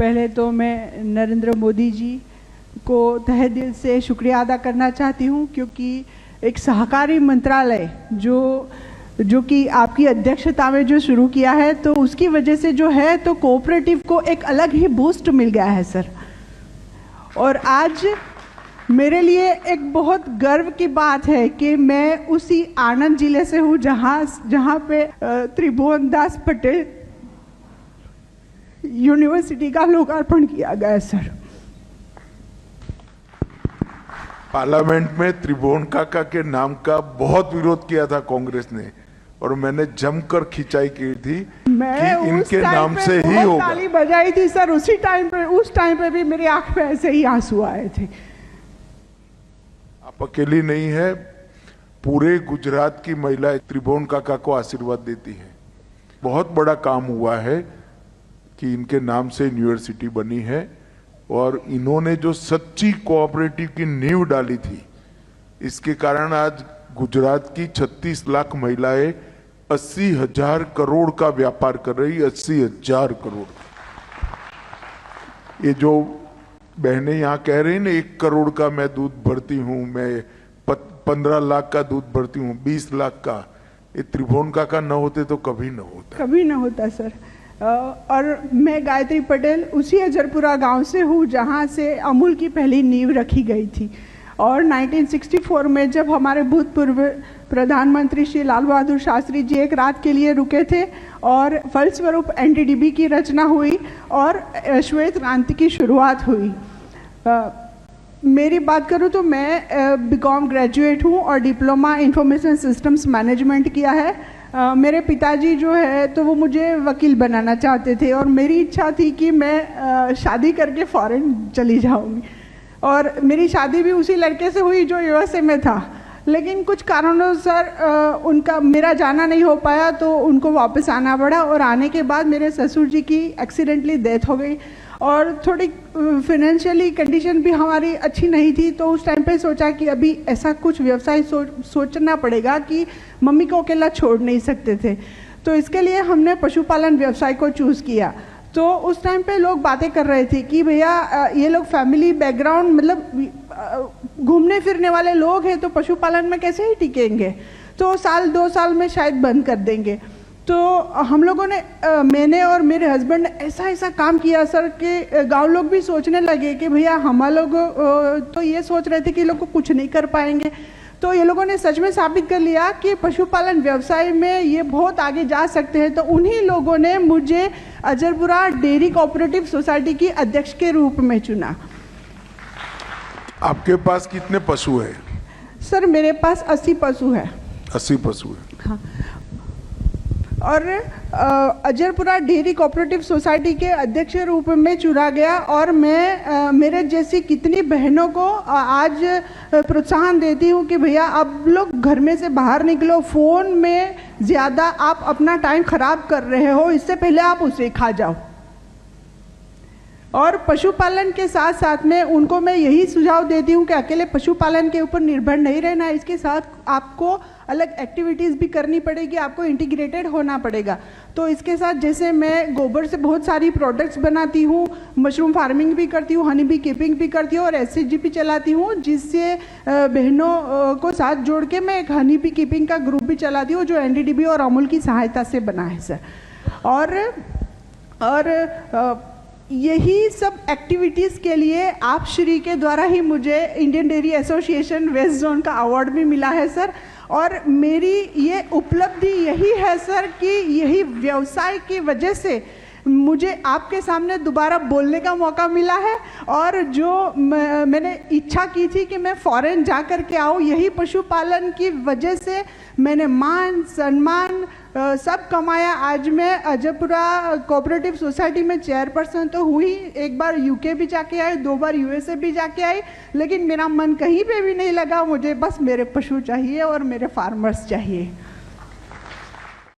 पहले तो मैं नरेंद्र मोदी जी को तहे दिल से शुक्रिया अदा करना चाहती हूँ, क्योंकि एक सहकारी मंत्रालय जो कि आपकी अध्यक्षता में जो शुरू किया है, तो उसकी वजह से जो है तो कोऑपरेटिव को एक अलग ही बूस्ट मिल गया है सर। और आज मेरे लिए एक बहुत गर्व की बात है कि मैं उसी आनंद जिले से हूँ जहाँ पे त्रिभुवन दास पटेल यूनिवर्सिटी का लोकार्पण किया गया सर। पार्लियामेंट में त्रिभुवन काका के नाम का बहुत विरोध किया था कांग्रेस ने, और मैंने जमकर खिंचाई की थी कि इनके नाम से ही होगा। ताली बजाई थी सर उस टाइम पे भी मेरी आंख में ऐसे ही आंसू आए थे। आप अकेली नहीं है, पूरे गुजरात की महिलाएं त्रिभुवन काका को आशीर्वाद देती हैं। बहुत बड़ा काम हुआ है कि इनके नाम से यूनिवर्सिटी बनी है, और इन्होंने जो सच्ची कोऑपरेटिव की नींव डाली थी, इसके कारण आज गुजरात की 36 लाख महिलाएं 80,000 करोड़ का व्यापार कर रही। 80,000 करोड़। ये जो बहनें यहाँ कह रही ना 1 करोड़ का मैं दूध भरती हूँ, मैं 15 लाख का दूध भरती हूँ, 20 लाख का, ये त्रिभुवन काका न होते तो कभी न होता सर। और मैं गायत्री पटेल उसी अजरपुरा गांव से हूँ जहाँ से अमूल की पहली नींव रखी गई थी। और 1964 में जब हमारे भूतपूर्व प्रधानमंत्री श्री लाल बहादुर शास्त्री जी एक रात के लिए रुके थे और फलस्वरूप एनडीडीबी की रचना हुई और श्वेत क्रांति की शुरुआत हुई। मेरी बात करूँ तो मैं बीकॉम ग्रेजुएट हूँ और डिप्लोमा इंफॉर्मेशन सिस्टम्स मैनेजमेंट किया है। मेरे पिताजी जो है तो वो मुझे वकील बनाना चाहते थे, और मेरी इच्छा थी कि मैं शादी करके फॉरेन चली जाऊंगी, और मेरी शादी भी उसी लड़के से हुई जो यूएसए में था। लेकिन कुछ कारणों सर मेरा जाना नहीं हो पाया, तो उनको वापस आना पड़ा, और आने के बाद मेरे ससुर जी की एक्सीडेंटली डेथ हो गई, और थोड़ी फाइनेंशियली कंडीशन भी हमारी अच्छी नहीं थी। तो उस टाइम पे सोचा कि अभी ऐसा कुछ व्यवसाय सोचना पड़ेगा कि मम्मी को अकेला छोड़ नहीं सकते थे, तो इसके लिए हमने पशुपालन व्यवसाय को चूज़ किया। तो उस टाइम पे लोग बातें कर रहे थे कि भैया ये लोग फैमिली बैकग्राउंड मतलब घूमने फिरने वाले लोग हैं, तो पशुपालन में कैसे ही टिकेंगे, तो 1-2 साल में शायद बंद कर देंगे। तो हम लोगों ने मैंने और मेरे हस्बैंड ने ऐसा काम किया सर कि गांव लोग भी सोचने लगे कि भैया हम लोग तो ये सोच रहे थे कि लोग को कुछ नहीं कर पाएंगे, तो ये लोगों ने सच में साबित कर लिया कि पशुपालन व्यवसाय में ये बहुत आगे जा सकते हैं। तो उन्हीं लोगों ने मुझे अजरपुरा डेयरी कोऑपरेटिव सोसाइटी की अध्यक्ष के रूप में चुना। आपके पास कितने पशु है? सर मेरे पास 80 पशु है। 80 पशु है। हाँ। और अजरपुरा डेयरी कोऑपरेटिव सोसाइटी के अध्यक्ष रूप में चुना गया, और मैं मेरे जैसी कितनी बहनों को आज प्रोत्साहन देती हूँ कि भैया आप लोग घर में से बाहर निकलो, फ़ोन में ज़्यादा आप अपना टाइम ख़राब कर रहे हो, इससे पहले आप उसे खा जाओ। और पशुपालन के साथ साथ में उनको मैं यही सुझाव देती हूँ कि अकेले पशुपालन के ऊपर निर्भर नहीं रहना, इसके साथ आपको अलग एक्टिविटीज़ भी करनी पड़ेगी, आपको इंटीग्रेटेड होना पड़ेगा। तो इसके साथ जैसे मैं गोबर से बहुत सारी प्रोडक्ट्स बनाती हूँ, मशरूम फार्मिंग भी करती हूँ, हनी बी कीपिंग भी करती हूँ, और एसएचजी भी चलाती हूँ, जिससे बहनों को साथ जोड़ के मैं एक हनी बी कीपिंग का ग्रुप भी चलाती हूँ जो एनडीडीबी और अमूल की सहायता से बना है सर। और यही सब एक्टिविटीज़ के लिए आप श्री के द्वारा ही मुझे Indian dairy association west zone का अवार्ड भी मिला है सर। और मेरी ये उपलब्धि यही है सर कि यही व्यवसाय की वजह से मुझे आपके सामने दोबारा बोलने का मौका मिला है, और जो मैंने इच्छा की थी कि मैं फॉरेन जा कर के आऊँ, यही पशुपालन की वजह से मैंने मान सम्मान सब कमाया। आज मैं अजरपुरा कोऑपरेटिव सोसाइटी में चेयरपर्सन तो हुई, एक बार यूके भी जाके आई, 2 बार यूएसए भी जाके आई, लेकिन मेरा मन कहीं पे भी नहीं लगा। मुझे बस मेरे पशु चाहिए और मेरे फार्मर्स चाहिए।